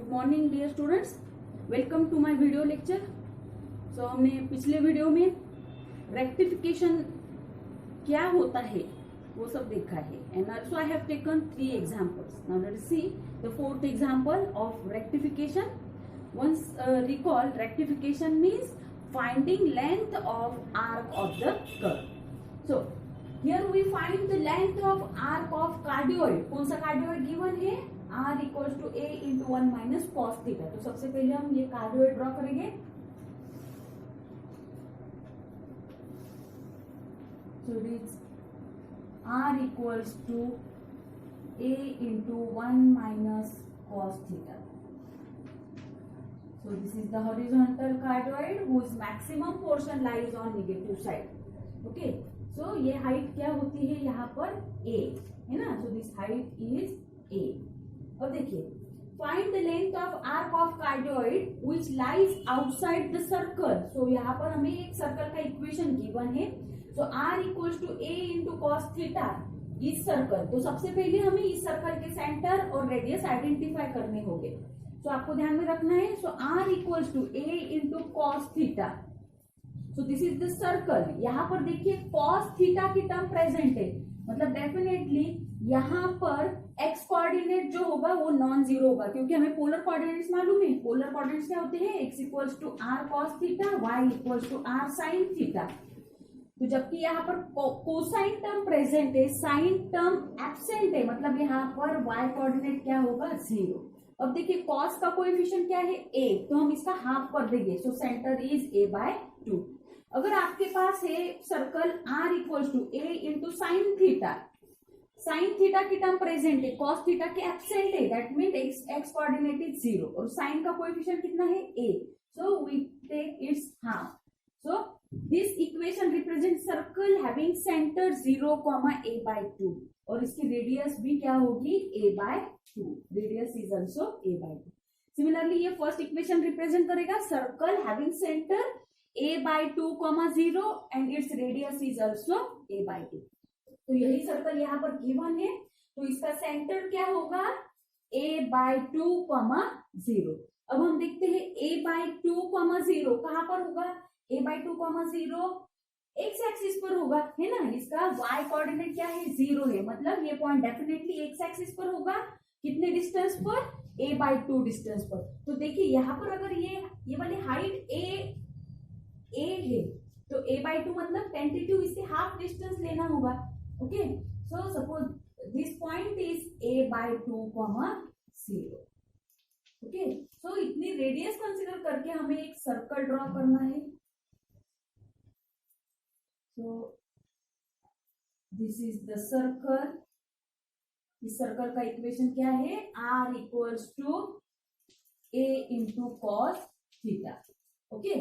Good morning dear students, welcome to my video lecture. So हमने पिछले video में rectification क्या होता है वो सब देखा है and also I have taken 3 examples. Now let us see the fourth example of rectification. Once recall, rectification means finding length of arc of the curve. So here we find the length of arc of cardioid. कौन सा cardioid given है? R equals to a into 1 minus cos theta. तो सबसे पहले हम ये cardioid draw करेंगे। So it is R equals to a into 1 minus cos theta. So this is the horizontal cardioid whose maximum portion lies on negative side. Okay, so ये height क्या होती है यहाँ पर? a है ना। So this height is a. अब देखिए, find the length of arc of cardioid which lies outside the circle. So यहाँ पर हमें एक सर्कल का इक्वेशन गिवन है। So r equals to a into cos theta इस सर्कल। तो सबसे पहले हमें इस सर्कल के सेंटर और रेडियस आइडेंटिफाई करने होंगे। सो आपको ध्यान में रखना है। So r equals to a into cos theta. So this is the circle. यहाँ पर देखिए कॉस थीटा की टर्म प्रेजेंट है, मतलब डेफिनेटली यहाँ पर एक्स कोऑर्डिनेट जो होगा वो नॉन जीरो होगा, क्योंकि हमें पोलर कोऑर्डिनेट्स मालूम है। पोलर कोऑर्डिनेट्स क्या होते हैं? X equals to R cos theta, Y equals to R sine theta. तो जबकि यहाँ पर कोसाइन टर्म प्रेजेंट है, साइन टर्म एब्सेंट है, मतलब यहाँ पर वाई कोऑर्डिनेट क्या होगा? जीरो। अब देखिए कॉस का कोएफिशिएंट क्या है? ए, तो हम इसका हाफ कर देंगे। So centre is a by 2। अगर आपके पास है circle r equals to a into sine theta, sine theta की टर्म प्रेजेंट है, कॉस थीटा के एब्सेंट है, that mean X coordinate is zero और साइन का कोएफिशिएंट कितना है? a. So we take its half. So this equation represent circle having centre 0, a by 2 और इसकी रेडियस भी क्या होगी? a by 2। Radius is also a by 2। Similarly ये फर्स्ट इक्वेशन रिप्रेजेंट करेगा circle having centre a by 2, 0 and its radius is also a by 2। तो यही circle यहाँ पर गिवन है, तो इसका सेंटर क्या होगा? a by 2, 0। अब हम देखते हैं a बाय 2, 0 कहाँ पर होगा? a बाय 2, 0 एक्स एक्सिस पर होगा, है ना। इसका y कोऑर्डिनेट क्या है? 0 है, मतलब ये पॉइंट डेफिनेटली एक्स एक्सिस पर होगा। कितने डिस्टेंस पर? a बाय 2 डिस्टेंस पर। तो देखिए यहाँ पर अगर ये वाली हाइट a है तो a बाय 2 मतलब टेंटेटिव इससे हाफ डिस्टेंस लेना होगा। Okay, so suppose this point is a by 2, 0। Okay, so इतनी रेडियस कंसीडर करके हमें एक सर्कल ड्रॉ करना है। So this is the circle. इस सर्कल का इक्वेशन क्या है? r equals to a into cos theta. Okay,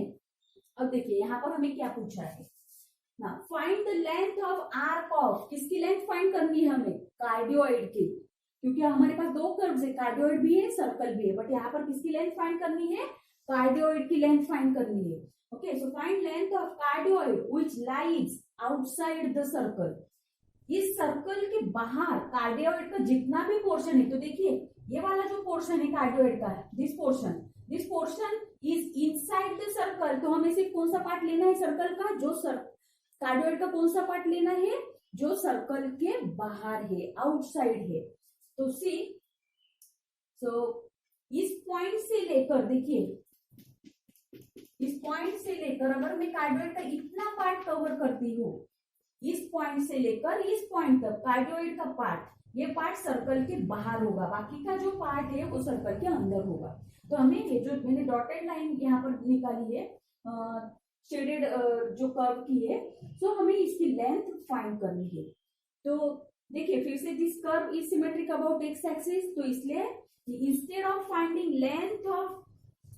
अब देखिए यहाँ पर हमें क्या पूछा है ना, find the length of arc of. किसकी लेंथ फाइंड करनी है हमें? कार्डियोइड की, क्योंकि हमारे पास दो कर्व्स है, कार्डियोइड भी है, सर्कल भी है, बट यहाँ पर किसकी लेंथ फाइंड करनी है? कार्डियोइड की लेंथ फाइंड करनी है। Okay, so find length of cardioid which lies outside the circle. इस सर्कल के बाहर कार्डियोइड का जितना भी पोर्शन है, तो देखिए ये वाला जो पोर्शन है कार्डियोइड का, this portion is inside the circle. तो हमें सिर्फ कौन सा पार्ट लेना है सर्कल का? जो कार्डियोइड का कौन सा पार्ट लेना है? जो सर्कल के बाहर है, आउटसाइड है। तो सी, सो इस पॉइंट से लेकर, देखिए इस पॉइंट से लेकर अगर मैं कार्डियोइड का इतना पार्ट कवर करती हूँ, इस पॉइंट से लेकर इस पॉइंट तक कार्डियोइड का पार्ट, ये पार्ट सर्कल के बाहर होगा, बाकी का जो पार्ट है वो सर्कल के अंदर होगा। तो हमें ये जो मैंने डॉटेड लाइन यहाँ पर निकाली है, शेडेड जो कर्व की है, सो हमें इसकी लेंथ फाइंड करनी है। तो देखिए फिर से this curve is symmetric about x axis, तो इसलिए instead of finding length of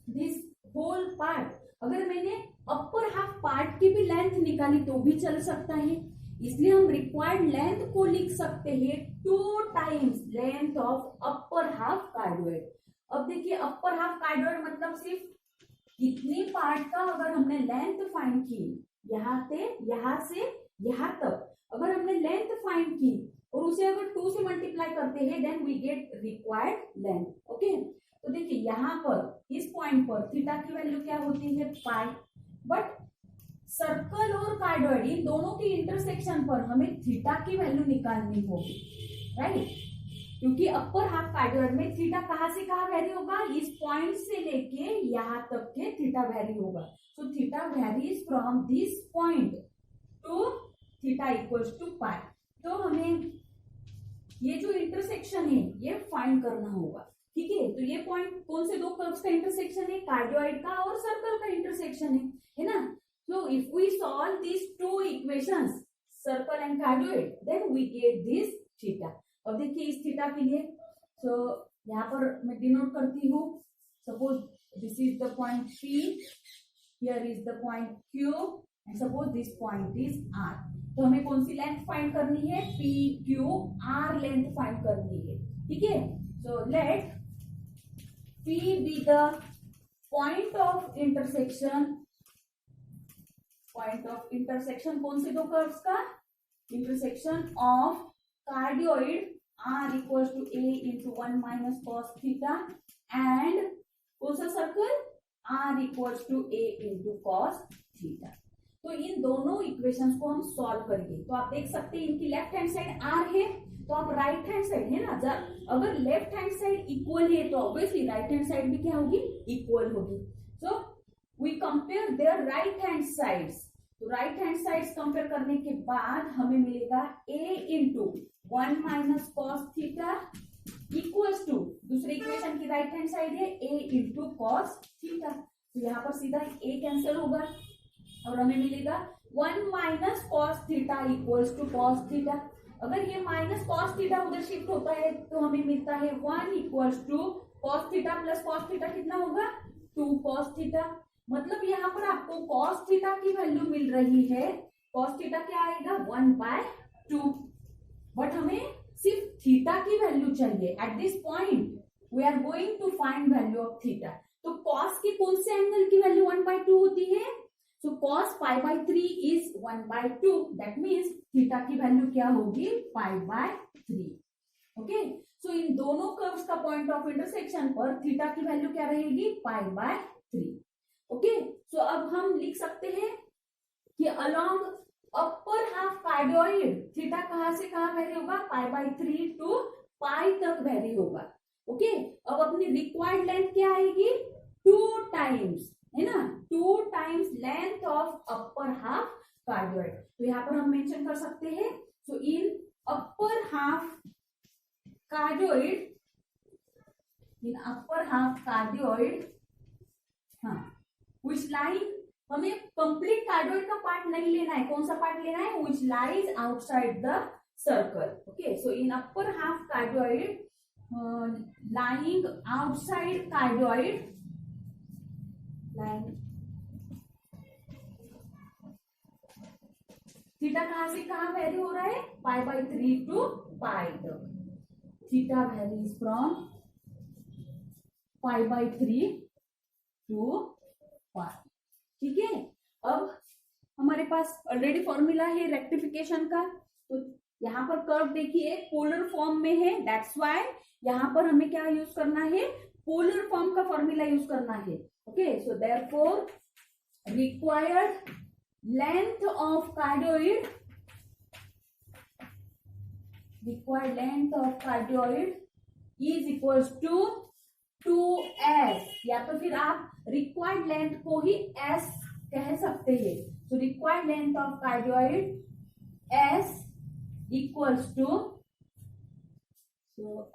this whole part, अगर मैंने अपर हाफ पार्ट की भी लेंथ निकाली तो भी चल सकता है। इसलिए हम रिक्वायर्ड लेंथ को लिख सकते हैं 2 times length of upper half cardioid. अब देखिए अपर हाफ कार्डियोइड मतलब सिर्फ इतनी पार्ट का अगर हमने लेंथ फाइंड की, यहाँ से यहाँ तक अगर हमने लेंथ फाइंड की और उसे अगर 2 से मल्टीप्लाई करते हैं, then we get required length. Okay, तो देखिए यहाँ पर इस पॉइंट पर थीटा की वैल्यू क्या होती है पाई, बट सर्कल और कार्डियोइड इन दोनों के इंटरसेक्शन पर हमें थीटा की वैल्यू निकालनी होगी, राइट। क्योंकि अपर हाफ कार्डियोइड में थीटा कहां से कहां वैरी होगा, इस पॉइंट से लेके यहाँ तक के थीटा वैरी होगा। So theta varies from this point to theta equals to pi. तो हमें ये जो इंटरसेक्शन है ये फाइंड करना होगा, ठीक है। तो ये पॉइंट कौन से दो कर्व्स का इंटरसेक्शन है, कार्डियोइड का और सर्कल का इंटरसेक्शन है ना। So if we solve these two equations, circle and cardioid, then we get this theta. अब देखिए इस थीटा के लिए, so यहाँ पर मैं डिनोट करती हूँ, suppose this is the point P, here is the point Q, and suppose this point is R. तो हमें कौन सी लेंथ फाइंड करनी है, P Q R length find करनी है, ठीक है। So let P be the point of intersection, point of intersection कौन से दो कर्व्स का, intersection of cardioid R equals to A into 1 minus cos theta and कौन सा circle R equals to A into cos theta. तो इन दोनों equations को हम सॉल्व करेंगे। तो आप देख सकते हैं इनकी लेफ्ट हैंड साइड R है, तो आप राइट हैंड साइड है ना, जब अगर लेफ्ट हैंड साइड इक्वल है तो ऑब्वियसली राइट हैंड साइड भी क्या होगी, इक्वल होगी। So we compare their right hand sides। तो राइट हैंड साइड्स कंपेयर करने के बाद हमें मिलेगा a into 1 minus cos theta equals to, दूसरे इक्वेशन की राइट हैंड साइड है a इंटू कॉस थीटा। तो यहाँ पर सीधा a कैंसिल होगा और हमें मिलेगा 1 minus cos theta equals to cos theta. अगर ये माइनस कॉस थीटा उधर शिफ्ट होता है तो हमें मिलता है 1 equals to cos theta plus cos theta कितना होगा, 2 कॉस थीटा। मतलब यहाँ पर आपको cos थीटा की वैल्यू मिल रही है, cos थीटा क्या आएगा 1/2, बट हमें सिर्फ थीटा की वैल्यू चाहिए। At this point we are going to find value of theta. तो cos के कौन से एंगल की वैल्यू 1/2 होती है, so cos π/3 is 1/2, that means theta की वैल्यू क्या होगी π/3। ओके, सो इन दोनों कर्व्स का पॉइंट ऑफ इंटरसेक्शन पर थीटा की वैल्यू क्या रहेगी π/3। ओके, सो अब हम लिख सकते हैं कि अलोंग अपर हाफ कार्डियोइड थीटा कहां से कहां वेरी होगा, π/3 टू पाई तक वेरी होगा। ओके, अब अपनी रिक्वायर्ड लेंथ क्या आएगी, 2 टाइम्स, है ना, 2 times length of upper half cardioid. तो यहाँ पर हम मेंशन कर सकते हैं, सो इन अपर हाफ कार्डियोइड, इन अपर हाफ कार्डियोइड, हाँ which line, हमें कंप्लीट कार्डियोइड का पार्ट नहीं लेना है, कौन सा पार्ट लेना है, which lies outside the circle। okay, so in upper half cardioid, lying outside cardioid, lying, theta कहां से कहां वेरी हो रहा है, π/3 टू पाई तक। थीटा वेरीज फ्रॉम π/3 टू पाई, ठीक है। अब हमारे पास ऑलरेडी फॉर्मूला है रेक्टिफिकेशन का, तो यहाँ पर कर्व देखिए पोलर फॉर्म में है, दैट्स व्हाई यहाँ पर हमें क्या यूज करना है, पोलर फॉर्म का फॉर्मूला यूज करना है। Okay, so therefore required length of cardioid, required length of cardioid is equals to 2s, या तो फिर आप रिक्वायर्ड लेंथ को ही s कह सकते हैं। तो required length of cardioid s equals to,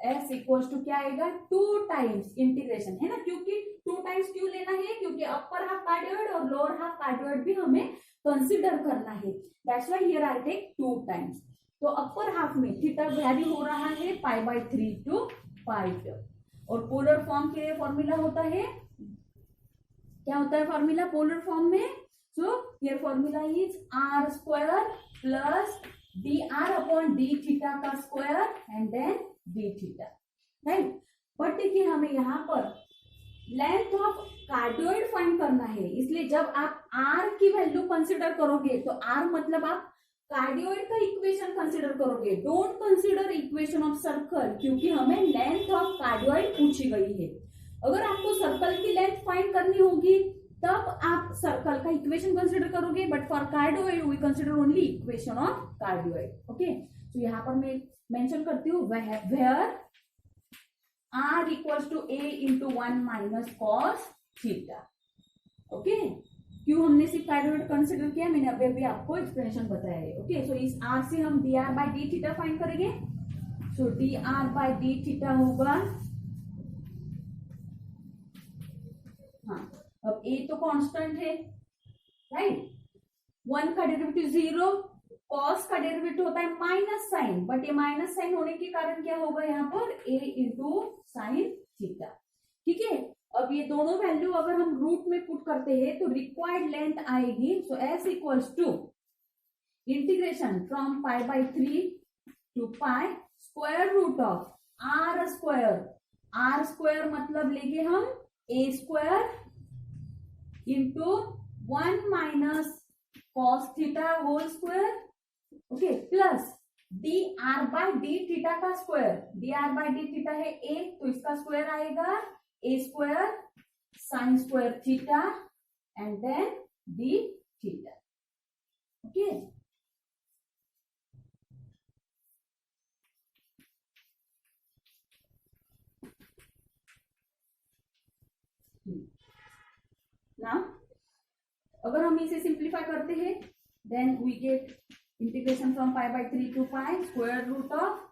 s equals to क्या आएगा, 2 टाइम्स इंटीग्रेशन, है ना, क्योंकि 2 टाइम्स क्यों लेना है, क्योंकि अपर हाफ कार्डियोइड और लोअर हाफ कार्डियोइड भी हमें कंसिडर करना है, that's why here I take 2 times. तो अपर हाफ में थीटा वैरी हो रहा है π/3 टू पाई तक, और पोलर फॉर्म के लिए फॉर्मूला होता है, क्या होता है फॉर्मूला पोलर फॉर्म में, so here formula is r² plus dr/d theta का square and then d theta, right. But देखिए हमें यहाँ पर लेंथ ऑफ कार्डियोइड फाइंड करना है, इसलिए जब आप r की वैल्यू कंसिडर करोगे तो r मतलब आप कार्डियोइड का इक्वेशन कंसिडर करोगे, don't consider equation of circle, क्योंकि हमें लेंथ ऑफ कार्डियोइड पूछी गई है। अगर आपको सर्कल की लेंथ फाइंड करनी होगी तब आप सर्कल का इक्वेशन कंसिडर करोगे, but for cardioid we consider only equation of cardioid. Okay, तो यहाँ पर मैं मेंशन करती हूँ where r equals to a into 1 minus cos theta. Okay, क्यों हमने सिर्फ कार्डियोइड कंसिडर किया, मैंने अभी अभी आपको एक्सप्लेनेशन बताया है। ओके, सो इस r से हम dr by d theta find करेंगे। सो dr बाई डी थीटा होगा, हाँ अब a तो कांस्टेंट है, राइट, 1 का डेरिवेटिव 0, कॉस का डेरिवेटिव होता है माइनस साइन, बट ये माइनस साइन होने के कारण क्या होगा यहाँ पर a इंटू साइन थीटा। ठीक है, अब ये दोनों वैल्यू अगर हम रूट में पुट करते हैं तो रिक्वायर्ड लेंथ आएगी, so s equals to integration from pi by 3 to pi square root of r square मतलब लेंगे हम a square into 1 minus cos theta whole square, okay, plus d r by d theta का square, d r by d theta है a, तो इसका square आएगा a square sine square theta and then d theta. Okay, now अगर हम इसे simplify करते हैं then we get integration from pi by 3 to pi square root of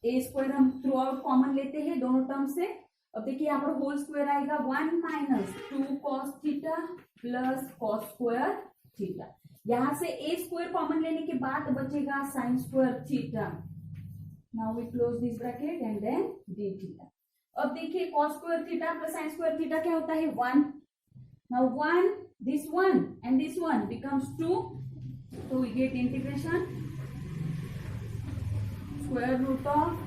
a square, हम थ्रू आउट कॉमन लेते हैं दोनों टर्म से। अब देखिए यहाँ पर होल स्क्वायर आएगा 1 minus 2 cos theta plus cos square theta, यहाँ से a स्क्वायर कॉमन लेने के बाद बचेगा sine square theta. Now we close this bracket and then d theta. अब देखिए cos square theta plus sine square theta क्या होता है 1, now 1 this one and this one becomes 2, so we get integration square root of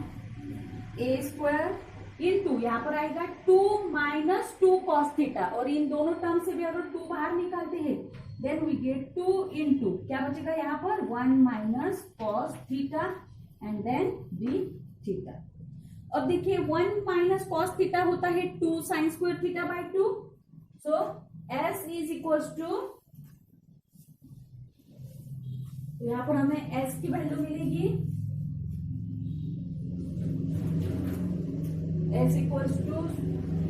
a square into यहाँ पर आएगा 2 minus 2 cos theta, और इन दोनों टर्म से भी अगर 2 बाहर निकालते हैं देन वी गेट 2 इंटू क्या बचेगा यहाँ पर 1 minus cos theta and then d theta. अब देखिए 1 माइनस cos थीटा होता है 2 sine square theta by 2, so s is equals to, यहां पर हमें s की वैल्यू मिलेगी s equals to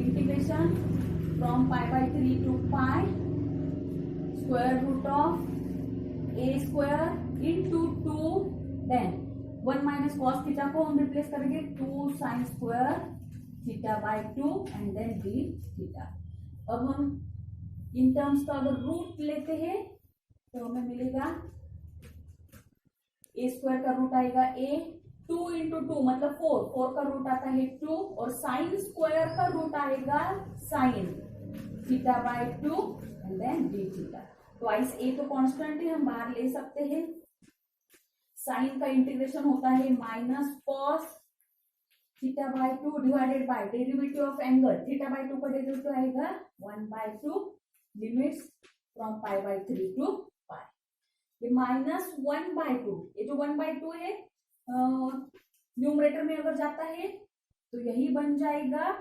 integration from pi by 3 to pi square root of a square into 2, then 1 minus cos theta को हम replace करेंगे 2 sine square theta by 2 and then d theta. अब हम इन टर्म्स का अगर root लेते हैं तो हमें मिलेगा a स्क्वायर का रूट आएगा a, 2 इंटू 2 मतलब 4 का रूट आता है 2, और साइन स्क्वायर का रूट आएगा sine theta by 2 and then d theta. Twice a तो कांस्टेंट है, हम बाहर ले सकते हैं। साइन का इंटीग्रेशन होता है minus cos theta by 2 divided by derivative of angle theta by 2 का डेरिवेटिव आएगा 1/2 limits from pi by 3 to pi, ये माइनस 1/2, ये जो 1/2 है न्यूमरेटर में अगर जाता है तो यही बन जाएगा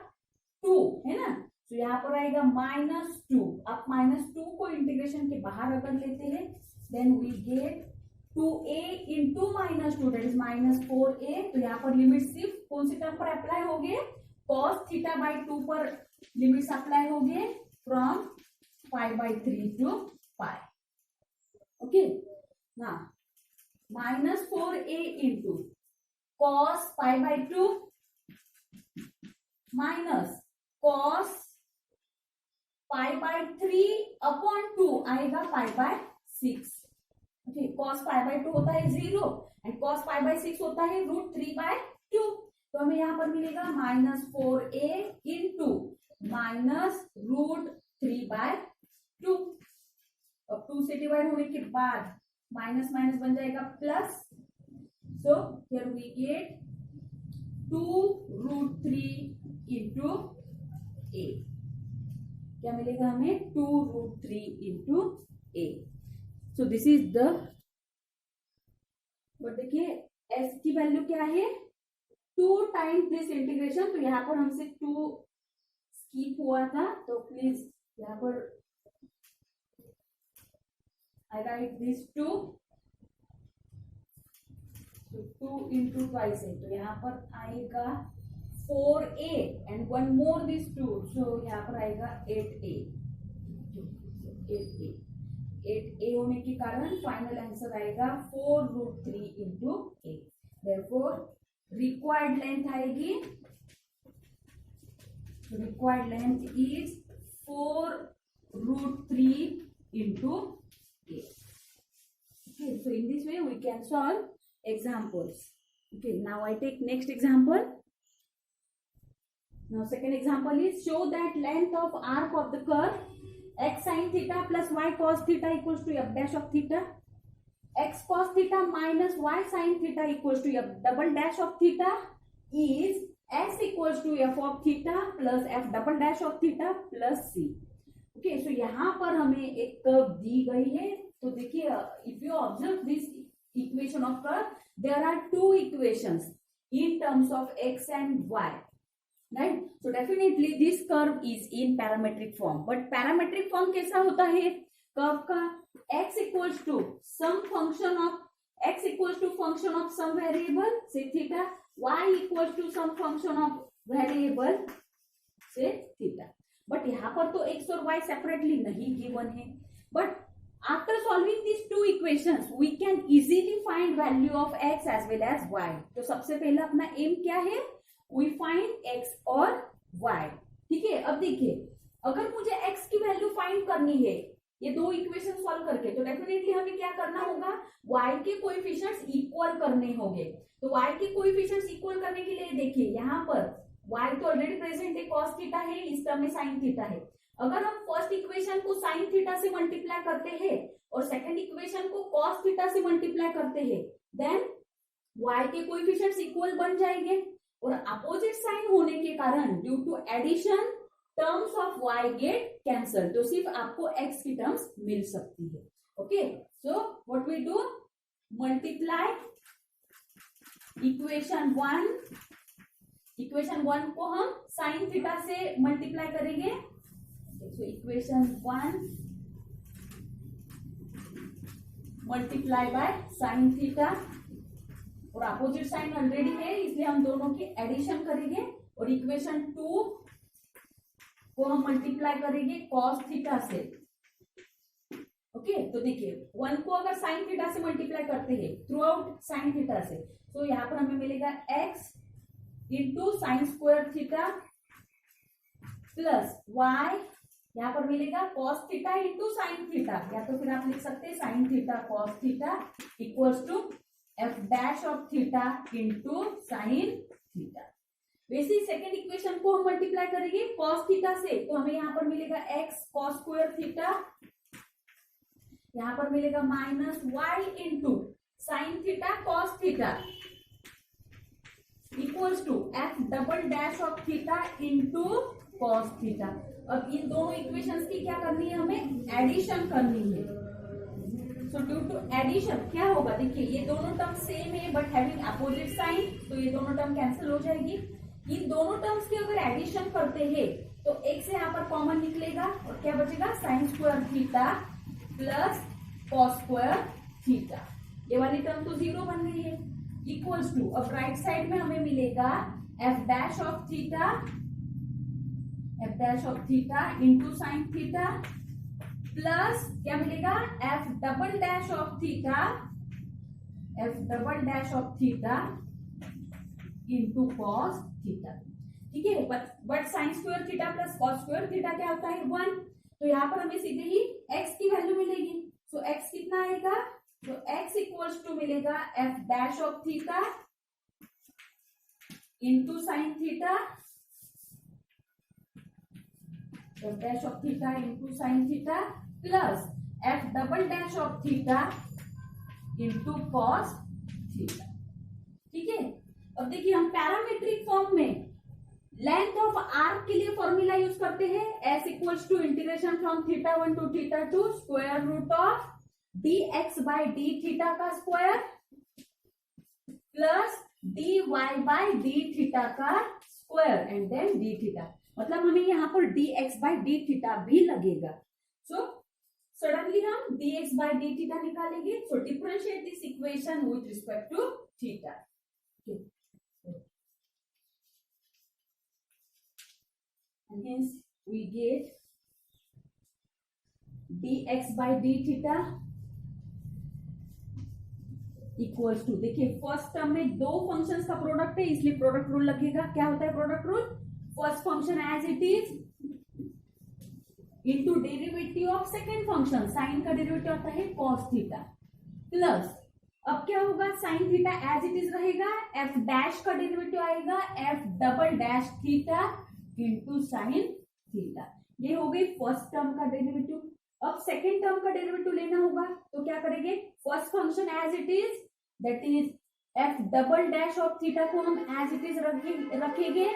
2, है ना, तो यहाँ पर आएगा -2। आप -2 को इंटीग्रेशन के बाहर अगर लेते हैं then we get 2a into -2 that is -4a, तो यहाँ पर लिमिट सिर्फ कौन सी टर्म पर अप्लाई हो गए, cos थीटा बाई 2 पर लिमिट्स अप्लाई हो गए from pi by 3 to pi. Okay, ना -4a into cos pi by 2 minus cos pi by 3 upon 2 आएगा pi by 6। Okay, cos pi by 2 होता है 0 एंड cos पाई बाई 6 होता है √3/2, तो हमें यहाँ पर मिलेगा -4a इंटू माइनस √3/2। अब 2 से डिवाइड होने के बाद माइनस माइनस बन जाएगा plus, so here we get 2√3 into a, क्या मिलेगा हमें 2√3 into a। So this is the, और देखिए s की वैल्यू क्या है 2 टाइम्स दिस इंटीग्रेशन, तो यहाँ पर हमसे 2 स्किप हुआ था, तो प्लीज यहाँ पर I write this 2, तो 2 into twice है, तो यहाँ पर आएगा 4a and one more this 2, सो यहाँ पर आएगा 8a। 8a 8a होने के कारण फाइनल आंसर आएगा 4√3 into a। Therefore required length आएगी, required length is 4√3 into a। Okay, so in this way we can solve examples. Okay, now I take next example. Now second example is show that length of arc of the curve x sin theta plus y cos theta equals to f dash of theta, x cos theta minus y sin theta equals to f double dash of theta is x equals to f of theta plus f double dash of theta plus c। Okay, so यहाँ पर हमें एक curve दी गई है, तो देखिए if you observe this equation of curve, there are two equations in terms of x and y, right. So definitely this curve is in parametric form, but parametric form कैसा होता है कर्व का? x equals to some function of x equals to function of some variable से theta, y equals to some function of variable से theta. But यहाँ पर तो x और y सेपरेटली नहीं गिवन है, but after solving this two equations we can easily find value of x as well as y। तो सबसे पहले अपना एम क्या है? वी फाइंड x और y, ठीक है। अब देखिए अगर मुझे x की वैल्यू फाइंड करनी है ये दो इक्वेशन सॉल्व करके, तो डेफिनेटली हमें क्या करना होगा? y के कोएफिशिएंट्स इक्वल करने होंगे। तो y के कोएफिशिएंट्स इक्वल करने के लिए देखिए यहाँ पर y तो ऑलरेडी प्रेजेंट है, cos थीटा है, इस टर्म में sin थीटा है। अगर हम फर्स्ट इक्वेशन को sin थीटा से मल्टीप्लाई करते हैं और सेकंड इक्वेशन को cos थीटा से मल्टीप्लाई करते हैं, देन y के कोएफिशिएंट्स इक्वल बन जाएंगे, और अपोजिट साइन होने के कारण due to addition terms of y get cancel, तो सिर्फ आपको x की टर्म्स मिल सकती है। Okay, so what we do, multiply equation 1 को हम साइन थीटा से मल्टीप्लाई करेंगे। तो equation 1 multiply by sine theta, और अपोजिट साइन ऑलरेडी है इसलिए हम दोनों की एडिशन करेंगे, और इक्वेशन 2 को हम मल्टीप्लाई करेंगे कॉस थीटा से। ओके, तो देखिए 1 को अगर साइन थीटा से मल्टीप्लाई करते हैं थ्रू आउट साइन थीटा से, तो यहाँ पर हमें मिलेगा x into sine square theta plus y, यहाँ पर मिलेगा cos theta into sine theta, या तो फिर आप लिख सकते हैं sine theta cos theta equals to f dash of theta into sine theta. वैसे सेकेंड इक्वेशन को हम मल्टीप्लाई करेंगे cos थीटा से, तो हमें यहाँ पर मिलेगा x cos स्क्वायर थीटा, यहाँ पर मिलेगा minus y into sine theta cos theta equals to f double dash of theta into cos theta. अब इन दोनों इक्वेशंस की क्या करनी है? हमें एडिशन करनी है। सो ड्यू टू एडिशन क्या होगा? देखिए ये दोनों टर्म सेम है बट हैविंग अपोजिट साइन, तो ये दोनों टर्म कैंसिल हो जाएगी। इन दोनों टर्म्स की अगर एडिशन करते हैं तो एक से यहाँ पर कॉमन निकलेगा और क्या बचेगा? Sine square theta plus cos square theta, ये वाली टर्म तो जीरो बन गई है, इक्वल्स टू अब राइट साइड में हमें मिलेगा f dash of theta into sine theta plus क्या मिलेगा? F double dash of theta into cos theta, ठीक है। But sign square theta plus cos square theta क्या होता है? 1, तो यहाँ पर हमें सीधे ही x की वैल्यू मिलेगी। सो x कितना आएगा? तो x इक्वल्स टू मिलेगा f dash of theta into sine theta, f dash of theta into sine theta plus f double dash of theta into cos theta, ठीक है। अब देखिए हम पैरामेट्रिक फॉर्म में लेंथ ऑफ आर्क के लिए formula use करते हैं, s equals to integration from theta 1 टू theta 2 square root of dx by d theta का square plus dy by d theta का square and then d theta. मतलब हमें यहाँ पर dx by d थीटा भी लगेगा। सो सडनली हम dx by d थीटा निकालेंगे। So differentiate this equation with respect to theta. And hence we get dx by d theta equals to, देखिए first term में दो फंक्शंस का product है इसलिए प्रोडक्ट रूल लगेगा। क्या होता है product rule? First function as it is into derivative of second function, sine का डेरिवेटिव आता है cos थीटा, प्लस अब क्या होगा, sine theta as it is रहेगा, एफ डैश का डेरिवेटिव आएगा F double dash theta into sine theta. ये हो गई फर्स्ट टर्म का डेरिवेटिव। अब सेकेंड टर्म का डेरिवेटिव लेना होगा तो क्या करेंगे, first function as it is that is F double dash of theta को हम एज इट इज रखेंगे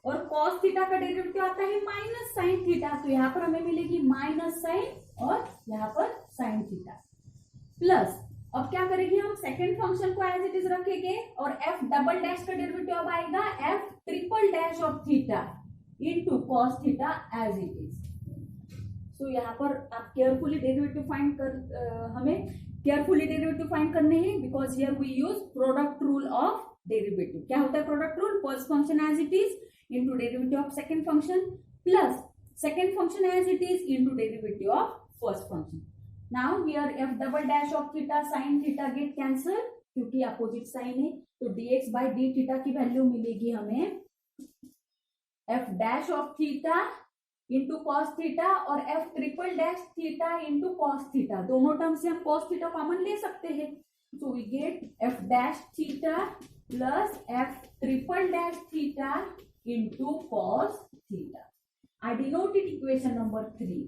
और कॉस थीटा का डेरिवेटिव आता है माइनस साइन थीटा, तो यहाँ पर हमें मिलेगी माइनस साइन और यहाँ पर साइन थीटा, प्लस अब क्या करेंगे हम सेकेंड फंक्शन को एज इट इज रखेंगे और एफ डबल डैश का डेरिवेटिव अब आएगा f triple dash of theta into cos theta as it is. So यहाँ पर आप केयरफुली डेरिवेटिव फाइंड कर हमें केयरफुली डेरिवेटिव फाइंड करने हैं because here we use product rule of derivative. क्या होता है product rule? First function as it is into derivative of second function plus second function as it is into derivative of first function. Now here f double dash of theta sine theta get cancel क्योंकि opposite sign है, तो dx by d theta की value मिलेगी हमें f dash of theta into cos theta और F triple dash theta into cos theta. दोनों term से हम कॉस थीटा कॉमन ले सकते हैं, so we get f dash theta plus f triple dash theta into cos theta. I denoted equation number 3।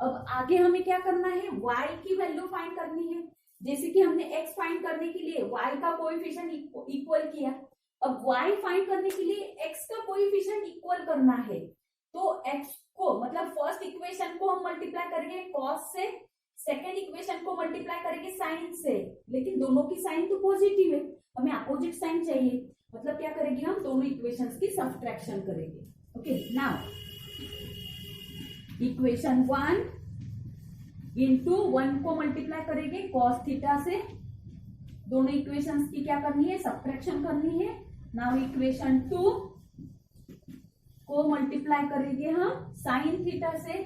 अब आगे हमें क्या करना है, y की वैल्यू फाइंड करनी है। जैसे कि हमने x फाइंड करने के लिए y का कोएफिशिएंट इक्वल किया, अब y फाइंड करने के लिए x का कोएफिशिएंट इक्वल करना है, तो x को मतलब फर्स्ट इक्वेशन को हम मल्टीप्लाई करेंगे cos से, सेकेंड इक्वेशन को मल्टीप्लाई करेंगे साइन से, लेकिन दोनों की साइन तो पॉजिटिव है, हमें अपोजिट साइन चाहिए, मतलब क्या करेंगे हम दोनों इक्वेशंस की सब्ट्रैक्शन करेंगे। ओके, नाउ इक्वेशन 1 इंटू 1 को मल्टीप्लाई करेंगे कॉस थीटा से, दोनों इक्वेशंस की क्या करनी है, सब्ट्रैक्शन करनी है। नाउ इक्वेशन 2 को मल्टीप्लाई करेंगे हम साइन थीटा से,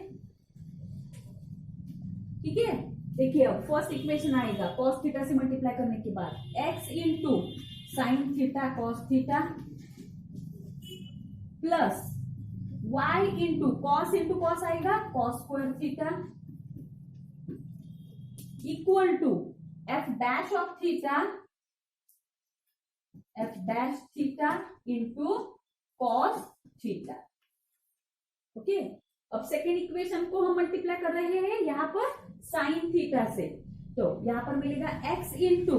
ठीक है। देखिए अब फर्स्ट इक्वेशन आएगा कॉस थीटा से मल्टीप्लाई करने के बाद x into sine theta cos theta plus y into cos आएगा cos square theta equal to f dash of theta into cos theta. Okay, अब सेकेंड इक्वेशन को हम मल्टीप्लाई कर रहे हैं यहाँ पर साइन थीटा से, तो यहाँ पर मिलेगा x into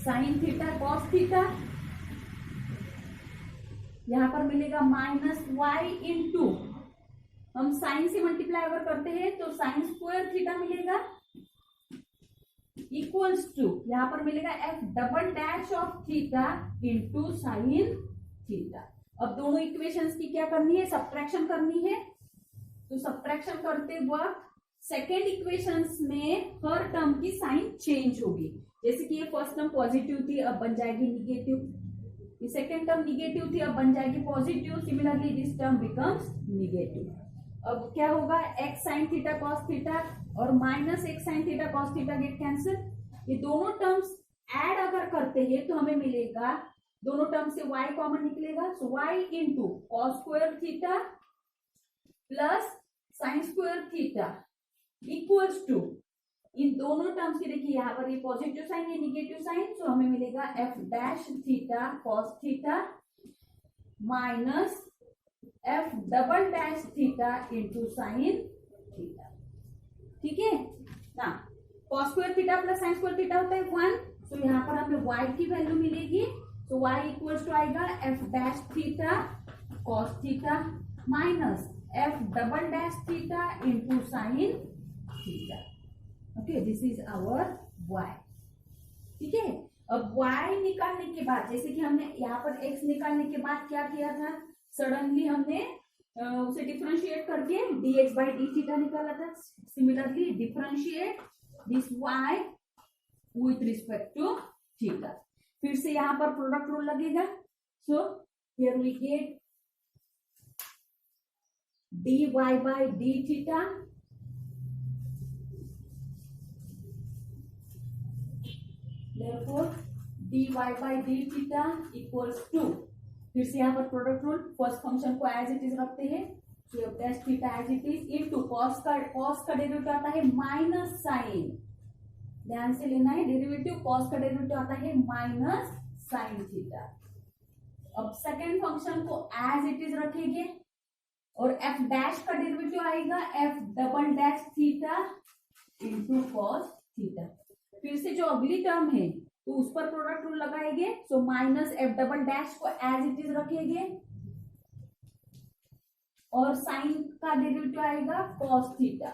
sine theta cos theta, यहाँ पर मिलेगा माइनस y इंटू हम साइन से मल्टीप्लाई अगर करते हैं तो साइन स्क्वायर थीटा मिलेगा इक्वल्स टू यहाँ पर मिलेगा f double dash of theta into sine theta. अब दोनों इक्वेशंस की क्या करनी है, सब्ट्रैक्शन करनी है, तो सब्ट्रैक्शन करते वक्त सेकेंड इक्वेशंस में हर टर्म की साइन चेंज होगी। जैसे कि ये फर्स्ट टर्म पॉजिटिव थी अब बन जाएगी निगेटिव, ये सेकेंड टर्म निगेटिव थी अब बन जाएगी positive, similarly this term becomes negative. अब क्या होगा, x sine theta cos theta और minus x sine theta cos theta get cancel. ये दोनों टर्म्स ऐड अगर करते हैं तो हमें मिलेगा, दोनों टर्म से y कॉमन निकलेगा, so y into cos square theta plus sine square theta equals to इन दोनों टर्म्स की देखिए यहाँ पर ये पॉजिटिव साइन ये निगेटिव साइन, सो हमें मिलेगा f dash theta cos theta minus f double dash theta into sine theta. ठीक है ना, cos square theta plus sine square theta होता है 1, तो यहाँ पर हमें y की वैल्यू मिलेगी, तो y इक्वल्स टू आएगा f dash theta cos theta minus f double dash theta into sine theta. Okay, this is our y। ठीक है, अब y निकालने के बाद, जैसे कि हमने यहाँ पर x निकालने के बाद क्या किया था, सडनली हमने उसे डिफरेंशिएट करके dx बाई डी थीटा निकाला था. Similarly differentiate this y with respect to theta. फिर से यहाँ पर प्रोडक्ट रूल लगेगा. So here we get dy by d theta therefore dy by d theta equals to, फिर से यहाँ पर प्रोडक्ट रूल, फर्स्ट फंक्शन को एज इट इज रखते हैं, test theta as it is into cos का derivative आता है माइनस साइन. ध्यान से लेना है, डेरिवेटिव कॉस का डेरिवेटिव आता है माइनस साइन थीटा. अब सेकेंड फंक्शन को एज इट इज रखेंगे और एफ डैश का डेरिवेटिव आएगा F double dash theta into cos theta. फिर से जो अगली टर्म है तो उस पर प्रोडक्ट रूल लगाएंगे. So minus f double dash को एज इट इज रखेंगे और साइन का डेरिवेटिव आएगा कॉस थीटा.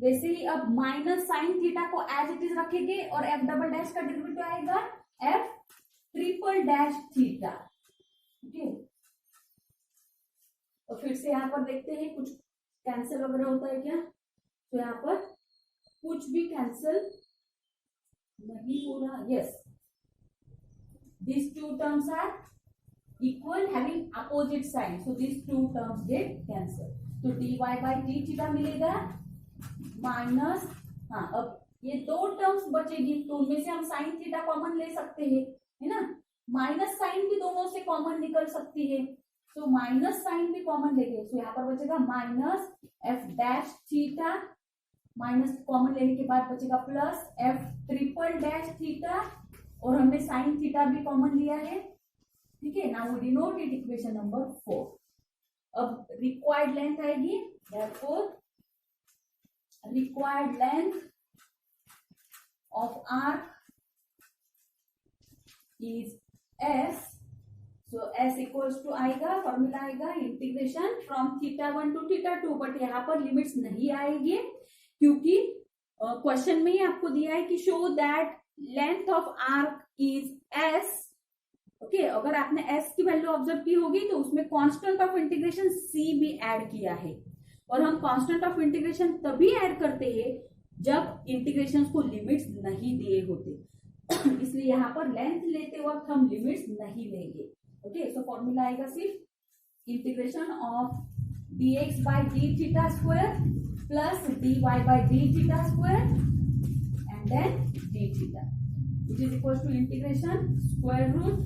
वैसे ही अब माइनस साइन थीटा को एज इट इज रखेंगे और एफ डबल डैश का डेरिवेटिव आएगा f triple dash theta. Okay, और फिर से यहाँ पर देखते हैं कुछ कैंसिल वगैरह होता है क्या. तो यहाँ पर कुछ भी कैंसिल नहीं हो रहा. Yes, these two terms are equal having opposite sign, so these two terms get cancelled. तो dy by d थीटा मिलेगा माइनस, हाँ अब ये दो टर्म्स बचेगी तो उनमें से हम साइन थीटा कॉमन ले सकते हैं, है ना. माइनस साइन भी दोनों से कॉमन निकल सकती है, तो माइनस साइन भी कॉमन लेंगे. तो यहाँ पर बचेगा minus F dash theta, minus common लेने के बाद बचेगा plus f triple dash theta, और हमने साइन थीटा भी कॉमन लिया है. ठीक है, now we denote it equation number 4. अब रिक्वायर्ड लेंथ आएगी, therefore required length of arc is s. So s equals to आएगा, फॉर्मूला आएगा इंटीग्रेशन फ्रॉम θ1 टू θ2. बट यहाँ पर लिमिट्स नहीं आएगी क्योंकि क्वेश्चन में ही आपको दिया है कि show that length of arc is s. Okay, अगर आपने s की वैल्यू ऑब्जर्व की होगी तो उसमें कांस्टेंट ऑफ इंटीग्रेशन c भी ऐड किया है, और हम कांस्टेंट ऑफ इंटीग्रेशन तभी ऐड करते हैं जब इंटीग्रेशन को लिमिट्स नहीं दिए होते. इसलिए यहाँ पर लेंथ लेते वक्त हम लिमिट्स नहीं लेंगे. ओके, सो फॉर्मूला आएगा सिर्फ integration of dx by d theta square plus dy by d theta square and then d theta which is equal to integration square root.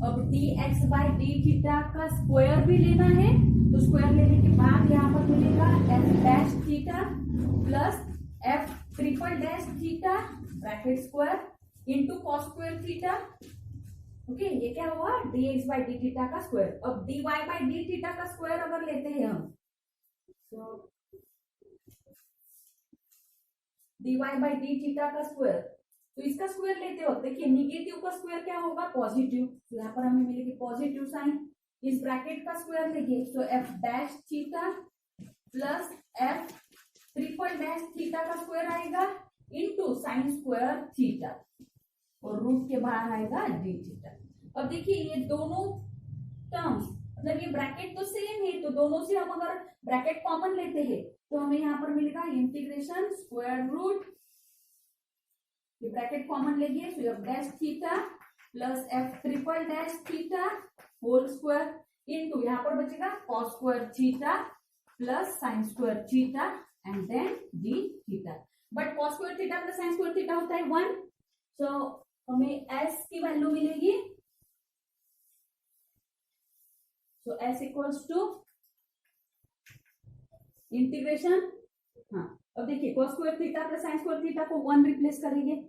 अब dx बाई डी थीटा का square भी लेना है, तो square लेने के बाद यहाँ पर मिलेगा f dash theta plus f triple dash theta bracket square into cos square theta. Okay, ये क्या हुआ dx बाई डी थीटा का स्क्वायर. अब dy बाई डी थीटा का स्क्वायर अगर लेते हैं हम, तो dy बाई डी थीटा का स्क्वायर, तो इसका स्क्वायर लेते वक्त देखिए निगेटिव का स्क्वायर क्या होगा पॉजिटिव, तो यहाँ पर हमें मिलेगी पॉजिटिव साइन. इस ब्रैकेट का स्क्वायर लेंगे तो F dash theta plus f triple dash theta का स्क्वायर आएगा इनटू साइन स्क्वायर थीटा, और रूट के बाहर आएगा डी थीटा. अब देखिए ये दोनों टर्म्स, मतलब ये ब्रैकेट तो सेम है, तो दोनों से हम अगर ब्रैकेट कॉमन लेते हैं तो हमें यहाँ पर मिलेगा इंटीग्रेशन स्क्वायर रूट, ये ब्रैकेट कॉमन लेंगे तो F dash theta plus f triple dash theta whole square into यहाँ पर बचेगा cos square theta plus sine square theta and then d theta. But cos square theta plus sine square theta होता है 1, so हमें s की value मिलेगी. So s equals to integration, हाँ अब देखिए cos square theta plus sine square theta को 1 replace करेंगे,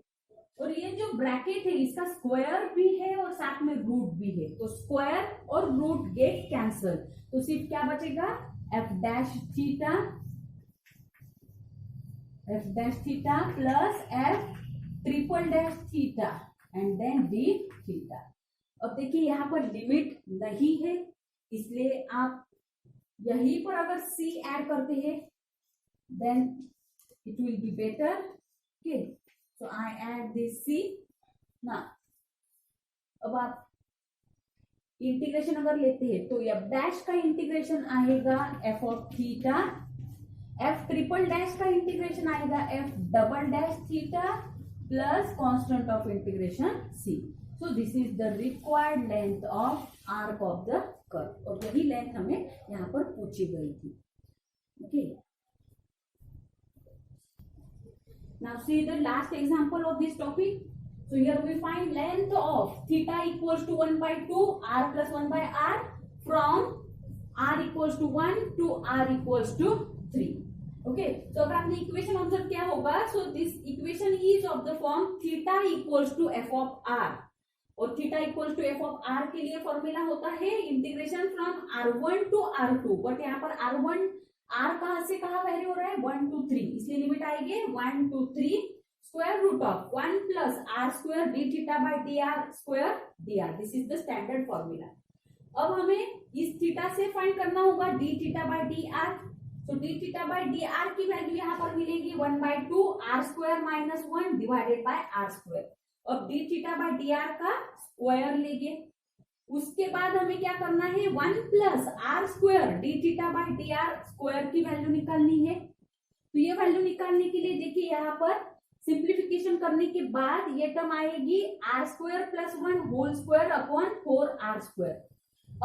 और ये जो ब्रैकेट है इसका स्क्वायर भी है और साथ में रूट भी है, तो स्क्वायर और रूट गेट कैंसल, तो सिर्फ क्या बचेगा f dash theta plus f triple dash theta and then d theta. अब देखिए यहाँ पर लिमिट नहीं है, इसलिए आप यहीं पर अगर c ऐड करते हैं then it will be better. Okay, so I add this c ना। अब आप इंटीग्रेशन अगर लेते हैं तो एफ डैश का इंटीग्रेशन आएगा F of theta, F triple dash का इंटीग्रेशन आएगा F double dash theta plus constant of integration C. So this is the required length of arc of the curve, और वही लेंथ हमें यहाँ पर पूछी गई थी। Okay, now see the last example of this topic. So here we find length of theta equals to 1 by 2 r plus 1 by r from r equals to 1 to r equals to 3. Okay, so अगर आपने equation observe किया होगा, so this equation is of the form theta equals to f of r, और थीटा equals to F of R के लिए formula होता है integration from r1 to r2, but यहाँ पर r1 r कहाँ से कहाँ वैल्यू हो रहा है 1 to 3, इसलिए लिमिट आएगी 1 to 3 square root of 1 plus are square D theta by D R square d r. This is the standard formula. अब हमें इस थीटा से फाइंड करना होगा d theta by D r. तो d theta by D r की value यहाँ पर मिलेगी 1 by 2 r square minus 1 divided by r square. अब d theta by D r का स्क्वायर लेंगे, उसके बाद हमें क्या करना है 1 plus are square D theta by D R square की वैल्यू निकालनी है। तो ये वैल्यू निकालने के लिए देखिए यहाँ पर सिंप्लीफिकेशन करने के बाद ये टर्म आएगी R square plus 1 whole square upon 4 R square.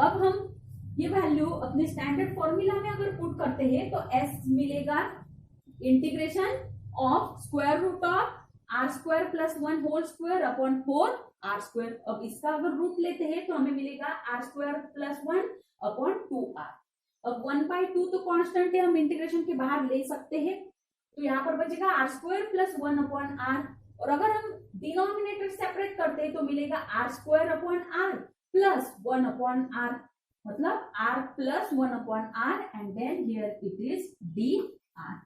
अब हम ये वैल्यू अपने स्टैंडर्ड फॉर्मूला में अगर पुट करते हैं तो एस मिलेगा integration of square root of R square plus 1 whole square upon 4 R square. अब इसका अगर रूट लेते हैं तो हमें मिलेगा are square plus 1 upon 2 R. अब 1 by 2 तो कांस्टेंट है, हम इंटीग्रेशन के बाहर ले सकते हैं, तो यहाँ पर बचेगा r square plus 1 upon r, और अगर हम डिनोमिनेटर सेपरेट करते हैं तो मिलेगा are square upon r plus 1 upon r, मतलब r plus 1 upon r and then here it is d r.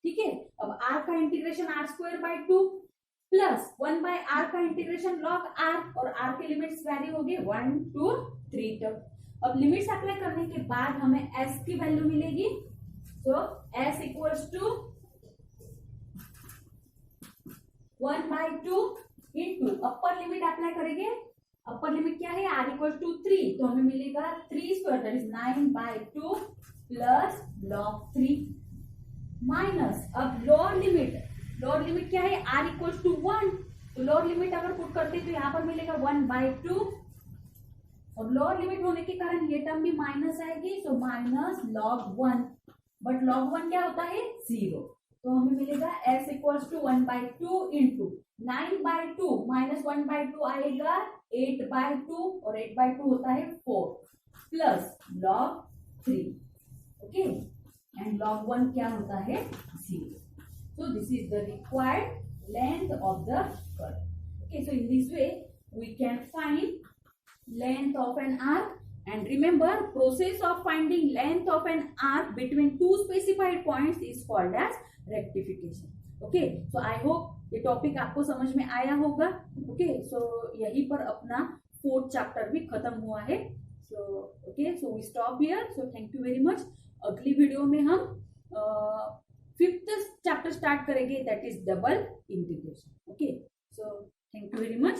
ठीक है, अब आर का integration r square by 2 plus 1 by r का इंटीग्रेशन लॉग आर, और आर के लिमिट्स वैरी हो गए 1 to 3 तक। अब लिमिट्स अप्लाई करने के बाद हमें s की वैल्यू मिलेगी, तो s equals to 1 by 2 into upper limit apply करेंगे। अपर लिमिट क्या है r इक्वल्स टू 3, तो हमें मिलेगा 3 square that is 9 by 2 plus log 3 minus अब लोअर लिमिट क्या है r इक्वल्स टू 1, तो लोअर लिमिट अगर पुट करते तो यहाँ पर मिलेगा 1 by 2, और लोअर लिमिट होने के कारण ये टर्म भी माइनस आएगी, तो माइनस log 1, बट log 1 क्या होता है 0, तो हमें मिलेगा s equals to 1 by 2 into 9 by 2 minus 1 by 2 आएगा 8 by 2, और 8 by 2 होता है 4 plus log 3। Okay, and log 1 क्या होता है 0। So this is the required length of the curve. Okay, so in this way we can find length of an arc, and remember process of finding length of an arc between two specified points is called as rectification. Okay, so I hope ये topic आपको समझ में आया होगा। Okay, so यहीं पर अपना 4th chapter भी खत्म हुआ है। So okay, so we stop here. So thank you very much. अगली वीडियो में हम 5th चैप्टर स्टार्ट करेंगे, that is double integration. Okay, so thank you very much.